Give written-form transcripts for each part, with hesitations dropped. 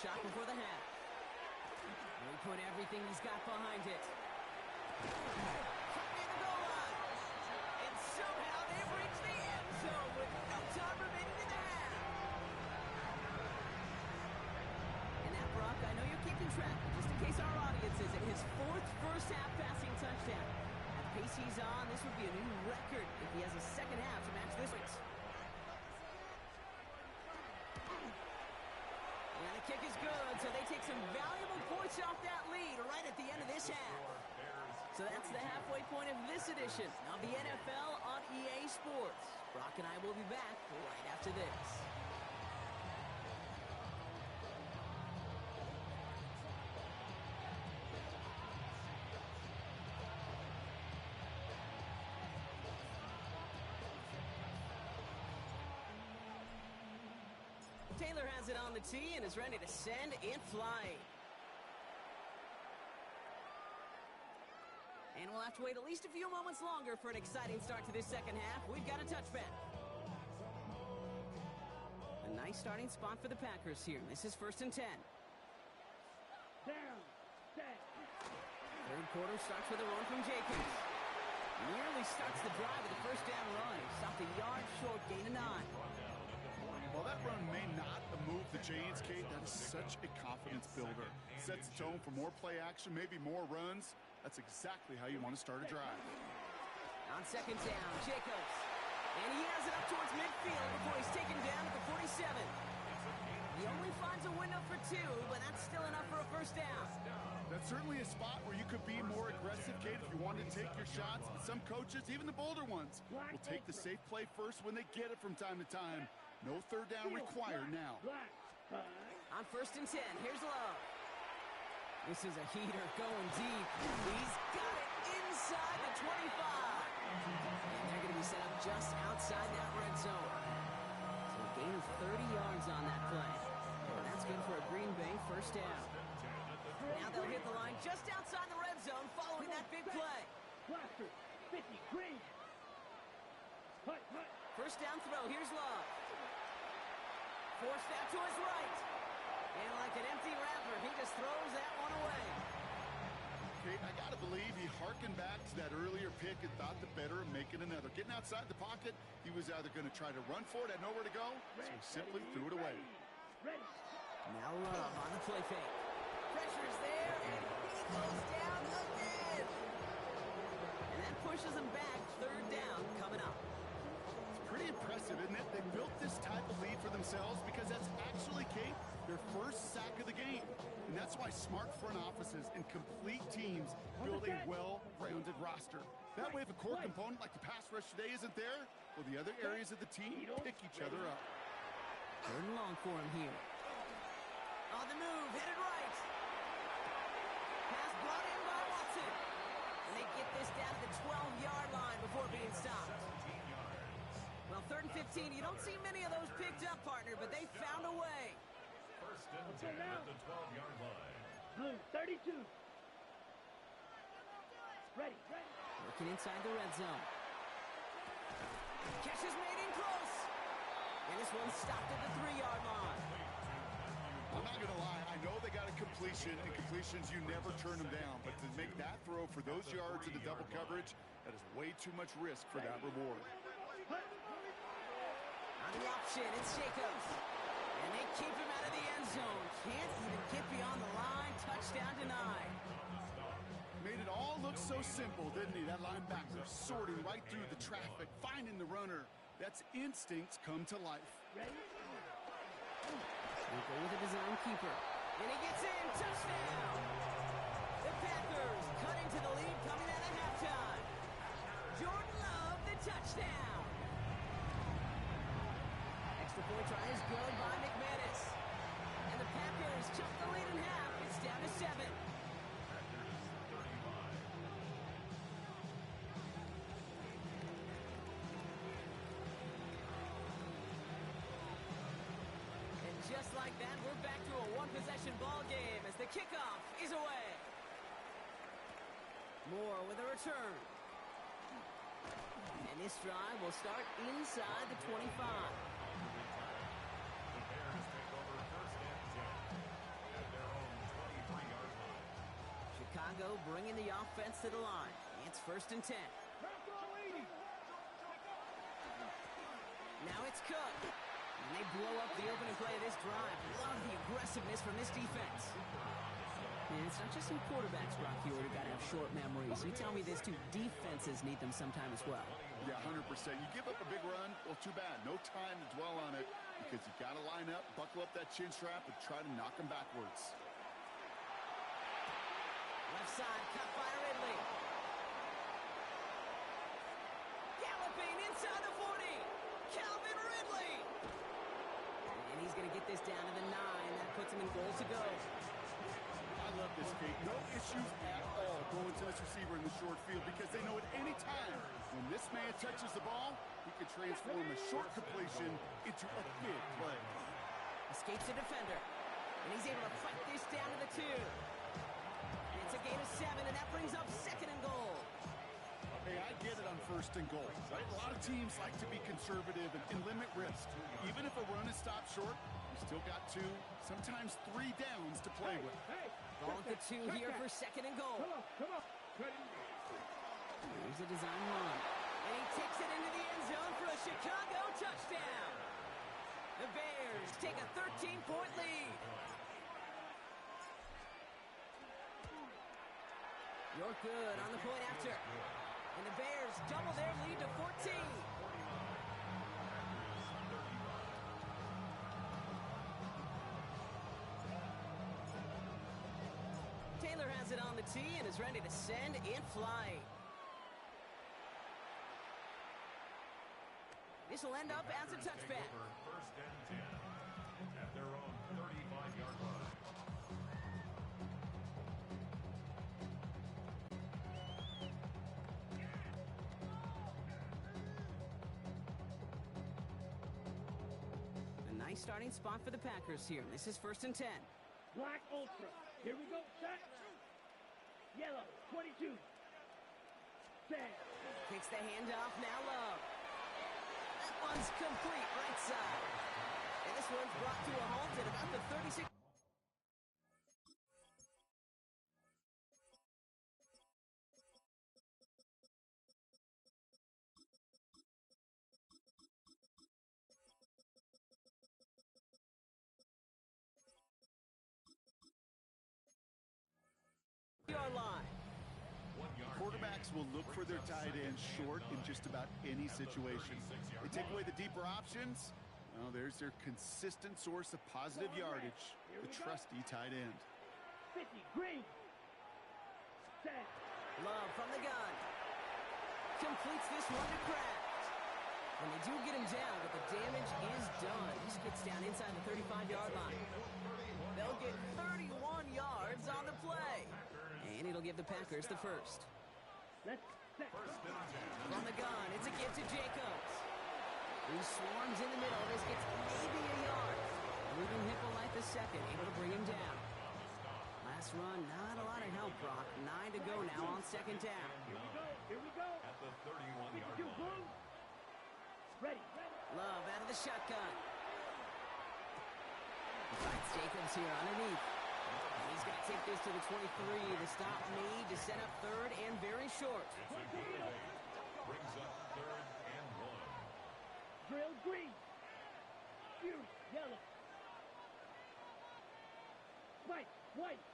shot before the half. And he put everything he's got behind it. Cut near the goal line. And somehow they've reached the end zone with no time remaining in the half. And now, Brock, I know you're keeping track, but just in case our audience isn't, his fourth first-half passing touchdown. At the pace he's on, this would be a new record if he has a second half to match this week's. And the kick is good, so they take some valuable points off that lead right at the end of this half. So that's the halfway point of this edition of the NFL on EA Sports. Brock and I will be back right after this. Taylor has it on the tee and is ready to send it flying. And we'll have to wait at least a few moments longer for an exciting start to this second half. We've got a touchback. A nice starting spot for the Packers here. This is 1st and 10. Down, set. Third quarter starts with a run from Jacobs. Nearly starts the drive with a first down run. Stopped a yard short, gain of 9. Well, that run may not have moved the chains, Kate. That is such a confidence builder. Sets the tone for more play action, maybe more runs. That's exactly how you want to start a drive. On second down, Jacobs. And he has it up towards midfield before he's taken down at the 47. He only finds a window for 2, but that's still enough for a first down. That's certainly a spot where you could be more aggressive, Kate, if you wanted to take your shots. But some coaches, even the bolder ones, will take the safe play first when they get it from time to time. No third down required now. On 1st and 10, here's Love. This is a heater going deep. He's got it inside the 25. And they're going to be set up just outside that red zone. So a gain of 30 yards on that play. And that's good for a Green Bay first down. Now they'll hit the line just outside the red zone following that big play. Blaster, 50, green. First down throw, here's Love. Forced out to his right. And like an empty wrapper, he just throws that one away. Kate, I got to believe he hearkened back to that earlier pick and thought the better of making another. Getting outside the pocket, he was either going to try to run for it, had nowhere to go, so he simply threw it away. Now Love on the play fake. Pressure's there, and he goes down again. And that pushes him back. Third down coming up. Pretty impressive, isn't it? They built this type of lead for themselves because that's actually, Kate, their first sack of the game. And that's why smart front offices and complete teams build a well-rounded roster. That way, if a core component like the pass rush today isn't there, well, the other areas of the team pick each other up. Third and long for him here. On the move, headed right. Pass brought in by Watson. And they get this down to the 12-yard line before being stopped. Well, 3rd and 15, you don't see many of those picked up, partner, but they found a way. 1st and 10 at the 12-yard line. Blue, 32. Ready. Working inside the red zone. Catch is made in close. And this one stopped at the 3-yard line. I'm not going to lie. I know they got a completion, and completions, you never turn them down. But to make that throw for those yards in the double coverage, that is way too much risk for that reward. On the option, it's Jacobs. And they keep him out of the end zone. Can't even get beyond the line. Touchdown denied. Made it all look so simple, didn't he? That linebacker sorting right through the traffic, finding the runner. That's instincts come to life. Ready? They go with a design keeper. And he gets in. Touchdown! The Packers cut into the lead coming out of halftime. Jordan Love, the touchdown. Extra point try is good by McManus. And the Packers chop the lead in half. It's down to 7. And just like that, we're back to a one-possession ball game as the kickoff is away. Moore with a return. And this drive will start inside the 25. Chicago bringing the offense to the line. It's 1st and 10. Now it's Cook. And they blow up the opening play of this drive. Love the aggressiveness from this defense. And it's not just some quarterbacks, Brock Huard, who got to have short memories. You tell me this too, defenses need them sometime as well. Yeah, 100%. You give up a big run, well, too bad. No time to dwell on it because you got to line up, buckle up that chin strap, and try to knock them backwards. Left side, cut by Ridley. Galloping inside the 40. Calvin Ridley. And he's going to get this down to the 9. That puts him in goal to go. I love this, Kate. No issues at all going to this receiver in the short field because they know at any time when this man touches the ball, he can transform a short completion into a big play. Escapes the defender. And he's able to fight this down to the 2. And it's a gain of 7, and that brings up 2nd and goal. Hey, I get it on 1st and goal, right? A lot of teams like to be conservative and limit risk. Even if a run is stopped short, you still got 2, sometimes 3 downs to play with. Ball at the 2 here for 2nd and goal. Come on. Here's a design run. And he takes it into the end zone for a Chicago touchdown. The Bears take a 13-point lead. You're good on the point after. And the Bears double their lead to 14. Taylor has it on the tee and is ready to send it flying. This will end up as a touchback. 1st and 10 at their own 35-yard line. A nice starting spot for the Packers here. This is 1st and 10. Black Ultra. Here we go. Set. Yellow. 22. Set. Kicks the handoff. Now Love. That one's complete right side. And this one's brought to a halt at about the 36. Line. Quarterbacks will look for their tight end short in just about any situation. They take away the deeper options. Well, there's their consistent source of positive yardage, the trusty tight end. 50. Green. Set. Love from the gun. Completes this one to Kraft. And they do get him down, but the damage is done. This gets down inside the 35-yard line. They'll get 31 yards on the play. And it'll give the Packers the first. Let's set. From the gun, it's a give to Jacobs. He swarms in the middle. This gets maybe a yard. Ruben Hippolyte the second, able to bring him down. Last run, not a lot of help, Brock. 9 to go now on 2nd down. Here we go. At the 31-yard line. Ready. Love out of the shotgun. He finds Jacobs here underneath. And he's going to take this to the 23. The stop made to set up 3rd and very short. Brings up 3rd and 1. Drill green. Fury. Yellow. Spike. White.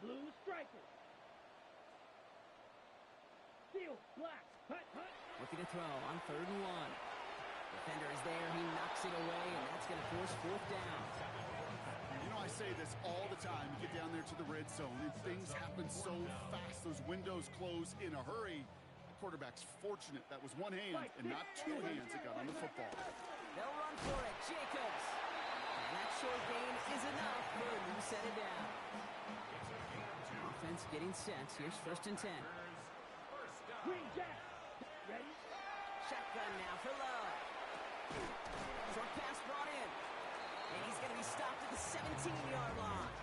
Blue striker. Steel. Black. Hut. Looking to throw on 3rd and 1. Defender is there. He knocks it away, and that's going to force 4th down. You know, I say this all the time. You get down there to the red zone, and things happen so fast. Those windows close in a hurry. The quarterback's fortunate that was one hand and not 2 hands that got on the football. They'll run for it. Jacobs. And that short gain is enough for him to set it down. Offense getting set. Here's 1st and 10. Green Jack. Ready. Shotgun now for Love. Short pass brought in. And he's going to be stopped at the 17-yard line.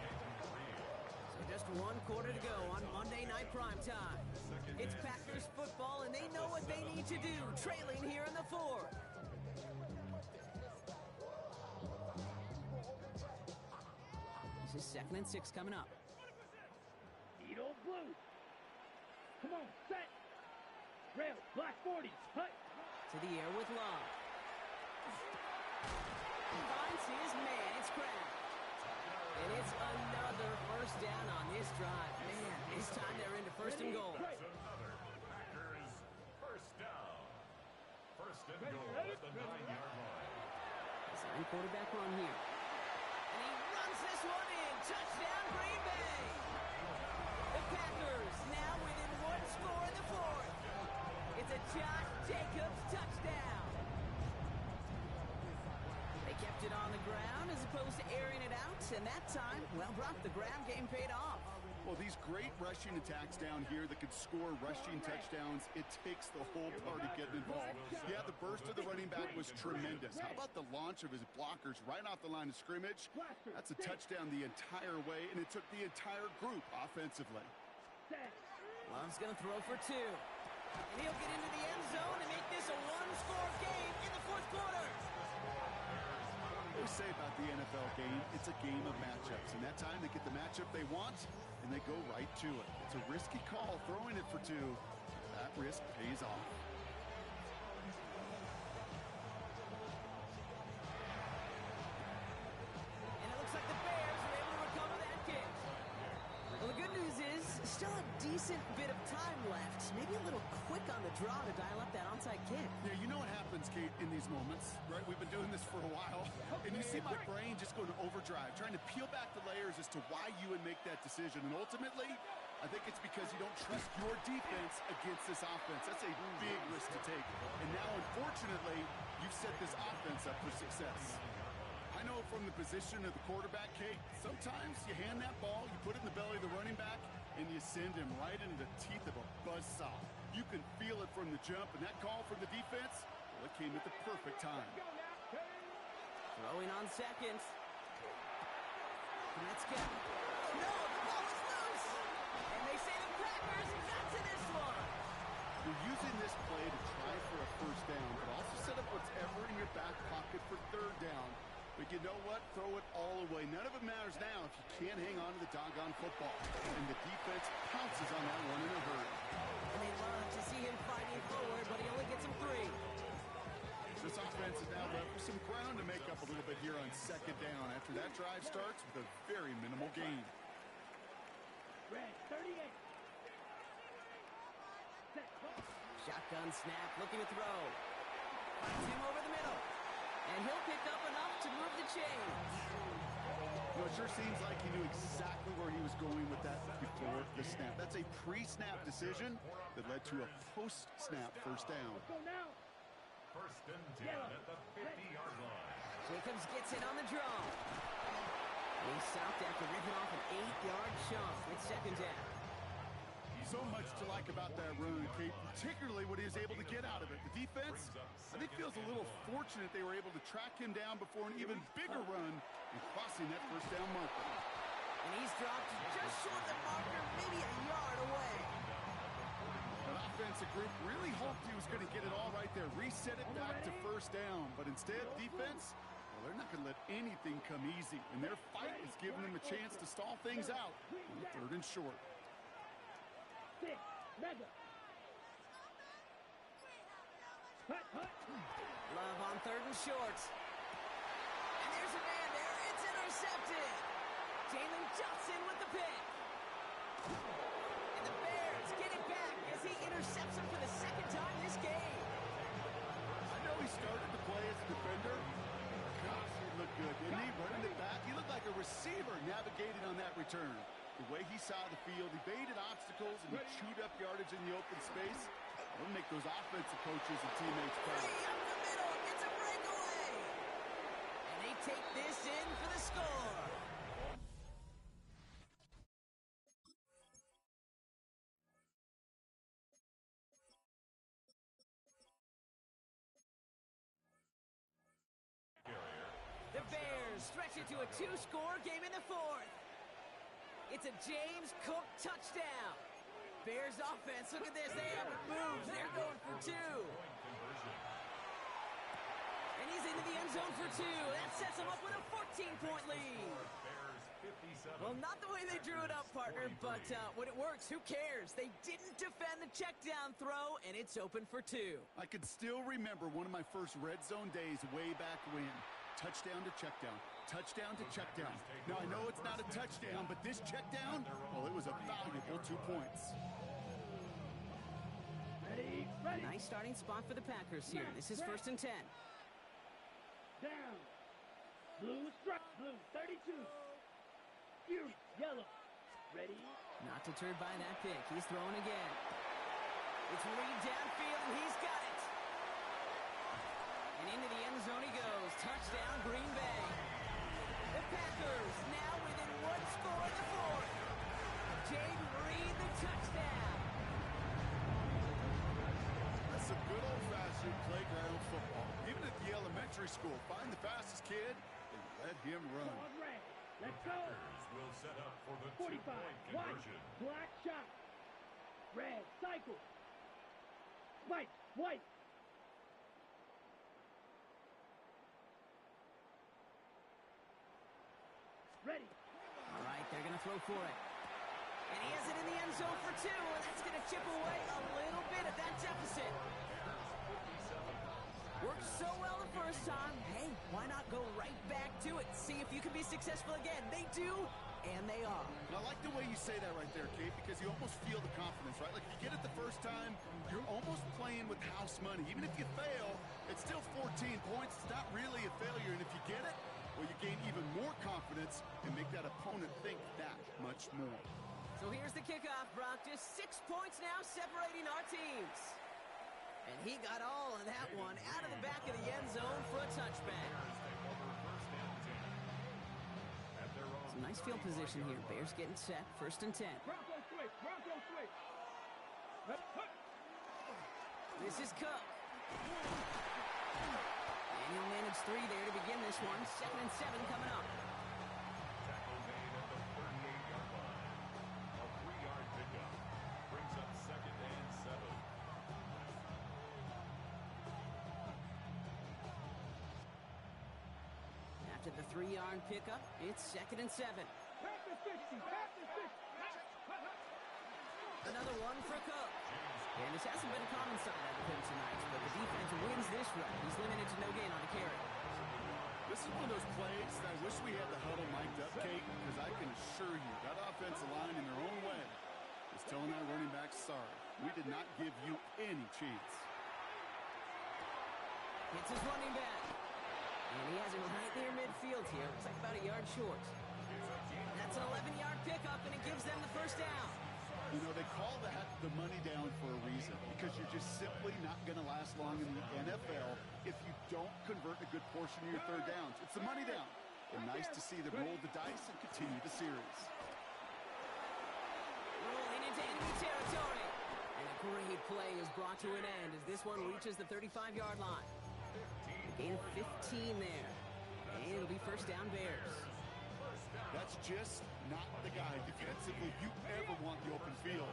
So just 1 quarter to go on Monday Night Primetime. It's Packers football, and they know what they need to do, trailing here in the 4th. This is 2nd and 6 coming up. Come on, set. Rail, black 40. Hut. To the air with Love. Finds his man. It's Kraft. And it's another first down on this drive. Man, this time they're into first and goal. That's another Packers first down. First and goal at the 9-yard line. Design quarterback run here. And he runs this one in. Touchdown, Green Bay. The Packers now within one score in the fourth. It's a Josh Jacobs touchdown. They kept it on the ground as opposed to airing it out. And that time, well, Brock, the ground game paid off. Well, these great rushing attacks down here that could score rushing touchdowns, it takes the whole party getting involved. Yeah, the burst of the running back was tremendous. How about the launch of his blockers right off the line of scrimmage? That's a touchdown the entire way, and it took the entire group offensively. Love's going to throw for two. And he'll get into the end zone and make this a one-score game in the fourth quarter. What we say about the NFL game, it's a game of matchups, and that time they get the matchup they want, and they go right to it. It's a risky call throwing it for two. That risk pays off. And it looks like the Bears are able to recover that kick. Well, the good news is still a decent bit of time left. Maybe a little quick on the draw to dial up that onside kick. Yeah, you know what happens, Kate, in these moments, right? We've been doing this for a while, and you see my brain just going to overdrive, trying to peel back the layers as to why you would make that decision. And ultimately, I think it's because you don't trust your defense against this offense. That's a big risk to take. And now, unfortunately, you've set this offense up for success. I know from the position of the quarterback, Kate, sometimes you hand that ball, you put it in the belly of the running back, and you send him right into the teeth of a buzzsaw. You can feel it from the jump, and that call from the defense, well, it came at the perfect time. Throwing on second. Let's go. Oh, no, the ball is loose. And they say the Packers got to this one. You're using this play to try for a first down, but also set up what's ever in your back pocket for third down. But you know what? Throw it all away. None of it matters now if you can't hang on to the doggone football. And the defense pounces on that one in a hurry. And they love to see him fighting forward, but he only gets him three. This offense is now left with some ground to make up a little bit here on second down after that drive starts with a very minimal gain. Red 38. Set. Shotgun snap, looking to throw. Finds him over the middle. And he'll pick up enough to move the chains. You know, it sure seems like he knew exactly where he was going with that before the snap. That's a pre-snap decision that led to a post-snap first down. Let's go now. First and 10 at the 50-yard line. Jacobs gets it on the draw. He's stopped after ripping off an 8-yard chunk with second down. So much to like about that run, Kate, particularly what he was able to get out of it. The defense, I think, feels a little fortunate they were able to track him down before an even bigger run and crossing that first down marker. And he's dropped just short of the marker, maybe a yard away. That offensive group really hoped he was going to get it all right there, reset it back to first down. But instead, defense, well, they're not going to let anything come easy. And their fight is giving them a chance to stall things out on third and short. 6. Mega. Hut, hut. Love on third and short. And there's a man there. It's intercepted. Jalen Johnson with the pick. And the Bears get it back as he intercepts him for the second time this game. I know he started to play as a defender. Gosh, he looked good, didn't he? Running it back. He looked like a receiver navigating on that return. The way he saw the field, he baited obstacles and he chewed up yardage in the open space. It'll make those offensive coaches and teammates proud. Three up the middle. It's a breakaway. And they take this in for the score. The Bears stretch it to a 2-score game in the fourth. It's a James Cook touchdown. Bears offense, look at this. They haven't moved. They're going for two. And he's into the end zone for two. That sets him up with a 14-point lead. Well, not the way they drew it up, partner, but when it works, who cares? They didn't defend the check down throw, and it's open for two. I could still remember one of my first red zone days way back when. Touchdown to check down. Touchdown to check down. Now, I know it's not a touchdown, but this check down, well, it was a valuable 2 points. Ready, ready. Nice starting spot for the Packers here. This is 1st and 10. Down. Blue struck. Blue 32. Fury. Yellow. Ready. Not deterred by that pick. He's throwing again. It's Reed downfield, and he's got it. And into the end zone he goes. Touchdown, Green Bay. The Packers now within one score in the fourth. Jaden Reed, the touchdown. That's some good old-fashioned playground football. Even at the elementary school, find the fastest kid and let him run. On red. Let's go. Packers will set up for the 45. two-point White. conversion. Black shot. Red. Cycle. White. White. Ready. All right, they're going to throw for it. And he has it in the end zone for two, and that's going to chip away a little bit of that deficit. Worked so well the first time. Hey, why not go right back to it? See if you can be successful again. They do, and they are. I like the way you say that right there, Kate, because you almost feel the confidence, right? Like if you get it the first time, you're almost playing with house money. Even if you fail, it's still 14 points. It's not really a failure, and if you get it, well, you gain even more confidence and make that opponent think that much more. So here's the kickoff, Brock. Just 6 points now separating our teams. And he got all of that one out of the back of the end zone for a touchback. Some nice field position here. Bears getting set. 1st and 10. Bronco switch. Bronco switch. This is Cook. And he'll manage 3 there to begin this one. 2nd and 7 coming up. Tackle made at the 38-yard line. A 3-yard pickup brings up 2nd and 7. After the 3-yard pickup, it's 2nd and 7. Pass the 60. Pass the 60. Another one for Cook. And this hasn't been a common sight out of him tonight, but the defense wins this run. He's limited to no gain on the carry. This is one of those plays that I wish we had the huddle mic'd up, Kate, because I can assure you that offensive line in their own way is telling our running backs, sorry, we did not give you any chance. It's his running back. And he has it right near midfield here. Looks like about a yard short. That's an 11-yard pickup, and it gives them the first down. You know, they call that the money down for a reason, because you're just simply not going to last long in the NFL if you don't convert a good portion of your third downs. It's the money down. And nice to see them roll the dice and continue the series. Rolling into enemy territory. And a great play is brought to an end as this one reaches the 35-yard line. A gain of 15 there. And it'll be first down Bears. That's just not the guy defensively you ever want the open field.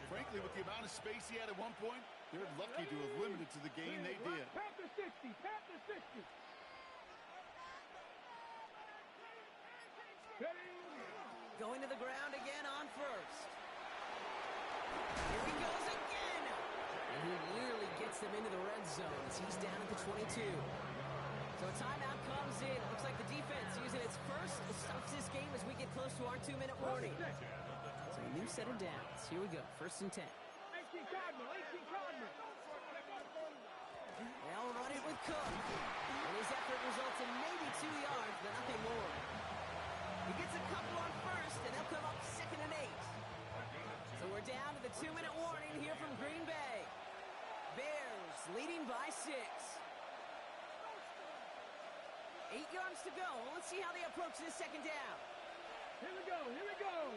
Frankly, with the amount of space he had at one point, they're lucky to have limited to the gain they did. Pass the 60. Pass the 60. Ready. Going to the ground again on first. Here he goes again. And he nearly gets them into the red zone as he's down at the 22. So a timeout comes in. Looks like the defense using its first stops this game as we get close to our 2-minute warning. So a new set of downs. Here we go. 1st and 10. 18 Cardinal. 18 Cardinal. They'll run it with Cook. And his effort results in maybe 2 yards, but nothing more. He gets a couple on first, and they'll come up 2nd and 8. So we're down to the 2-minute warning here from Green Bay. Bears leading by 6. 8 yards to go. Let's see how they approach this second down. Here we go. Here we go.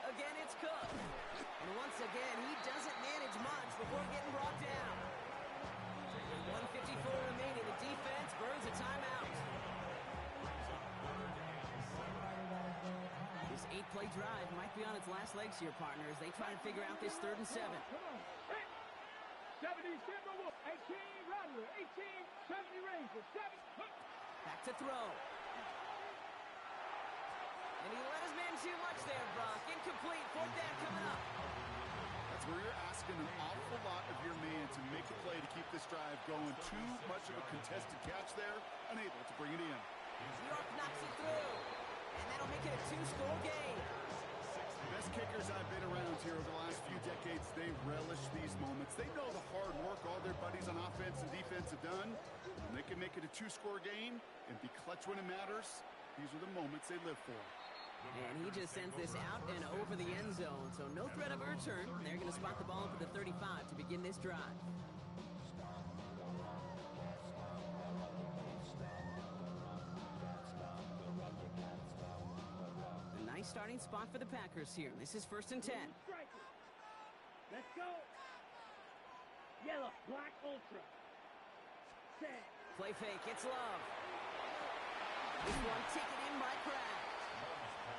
Again, it's Cook. And once again, he doesn't manage much before getting brought down. With 1:54 remaining, the defense burns a timeout. This 8-play drive might be on its last legs here, partners. They try to figure out this 3rd and 7. Come on. 70 Timberwolves. 18 Rattler. 18 70 Ranger. 7. Back to throw. too much there, Brock. Incomplete. Fourth down coming up. That's where you're asking an awful lot of your man to make a play to keep this drive going. Too much of a contested catch there, unable to bring it in. New York knocks it through, and that'll make it a two-score game. Best kickers I've been around here over the last few decades, they relish these moments. They know the hard work all their buddies on offense and defense have done, and they can make it a two-score game and be clutch when it matters. These are the moments they live for. And he just sends this out and over the end zone, so no threat of a return. They're going to spot the ball up at the 35 to begin this drive. A nice starting spot for the Packers here. This is 1st and 10. Let's go. Yellow, black, ultra. Set. Play fake, it's Love. This one taken in by Pratt.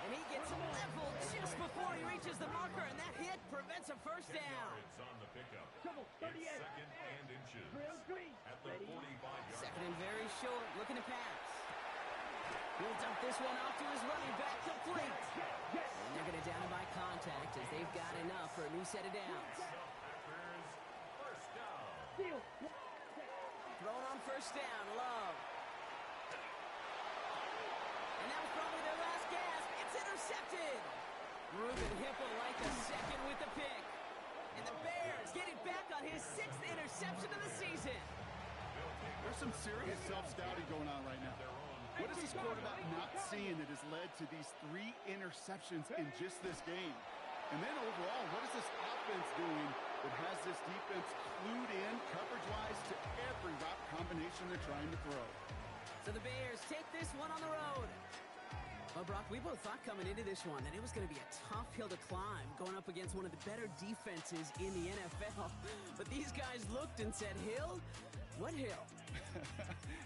And he gets leveled just before he reaches the marker, and that hit prevents a first down. Yards on the pickup. Trouble, 38. It's second and inches. Drill green. At the 45-yard Second and very short, looking to pass. He'll dump this one off to his running back, complete. And they're going to down him by contact as they've got enough for a new set of downs. Packers, first down. Steal. Thrown on first down, Love. And that was probably their last gasp. It's intercepted. Ruben Hipple like a second with the pick. And the Bears get it back on his 6th interception of the season. There's some serious self-scouting going on right now. What is this quarterback not seeing that has led to these 3 interceptions in just this game? And then overall, what is this offense doing that has this defense clued in coverage-wise to every route combination they're trying to throw? So the Bears take this one on the road. Well, Brock, we both thought coming into this one that it was going to be a tough hill to climb going up against one of the better defenses in the NFL. But these guys looked and said, Hill? What hill?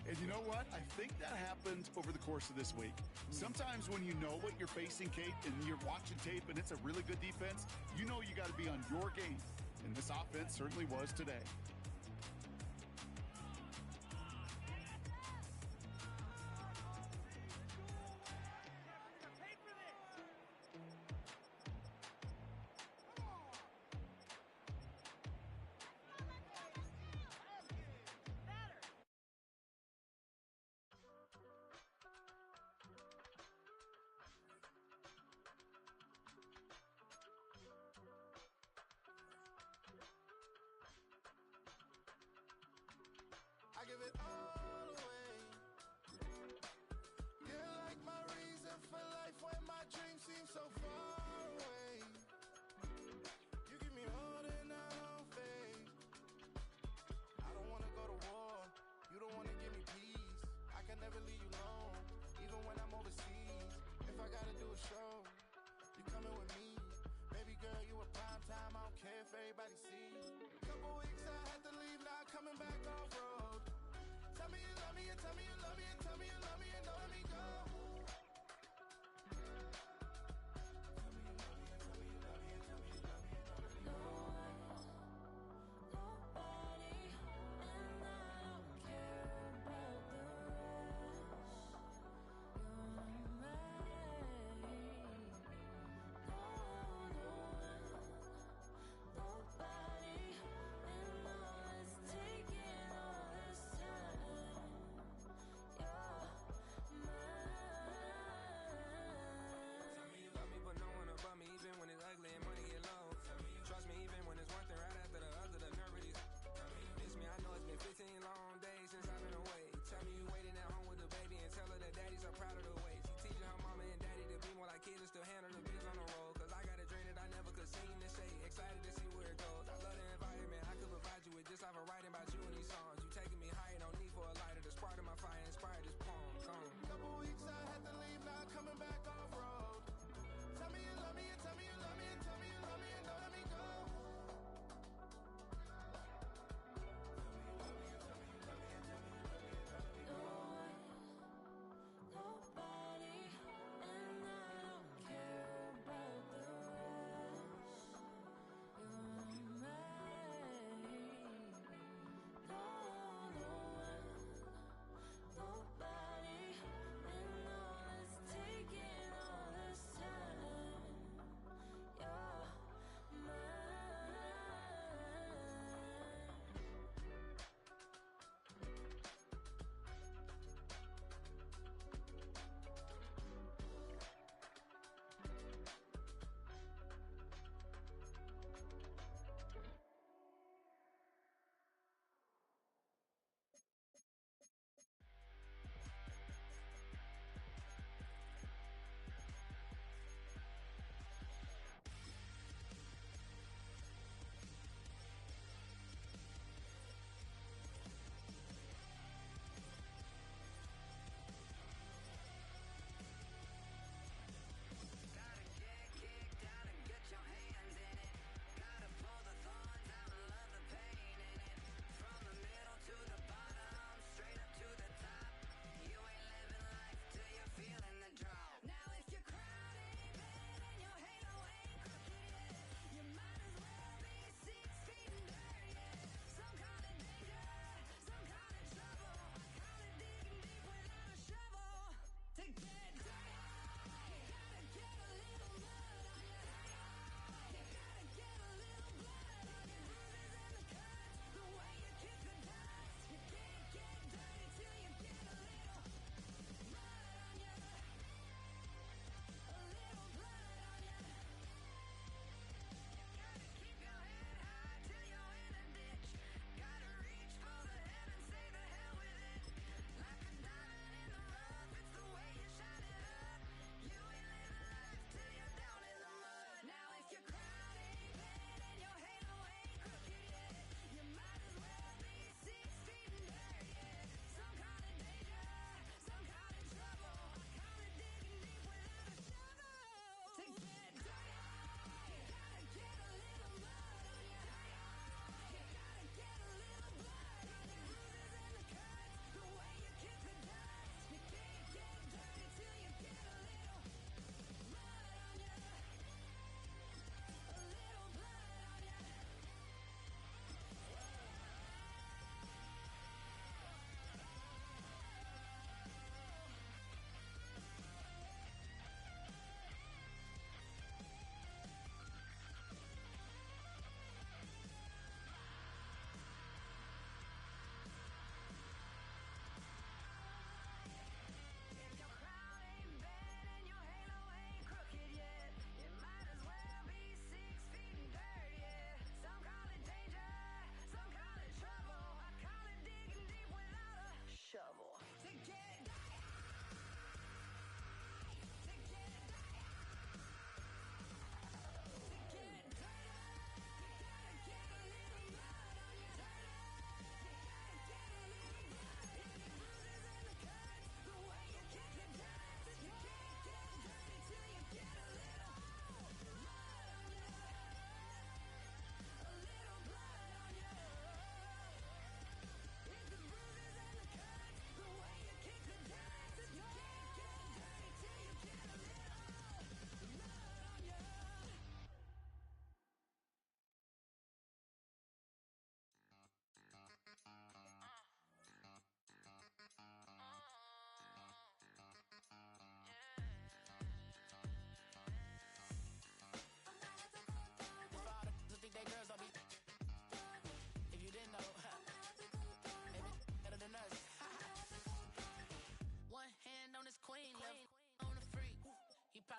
And you know what? I think that happened over the course of this week. Sometimes when you know what you're facing, Kate, and you're watching tape and it's a really good defense, you know you got to be on your game. And this offense certainly was today. I give it all away. You're like my reason for life when my dreams seem so far away. You give me more than I don't face. I don't wanna go to war. You don't wanna give me peace. I can never leave you alone, even when I'm overseas. If I gotta do a show, you coming with me. Baby girl, you a prime time. I don't care if everybody sees. Couple weeks I had to leave, now coming back off road. Tell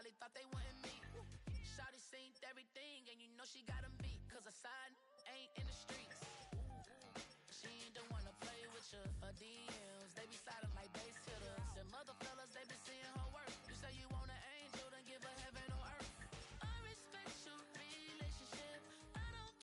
Shawty thought they wanted me. Shawty seen everything, and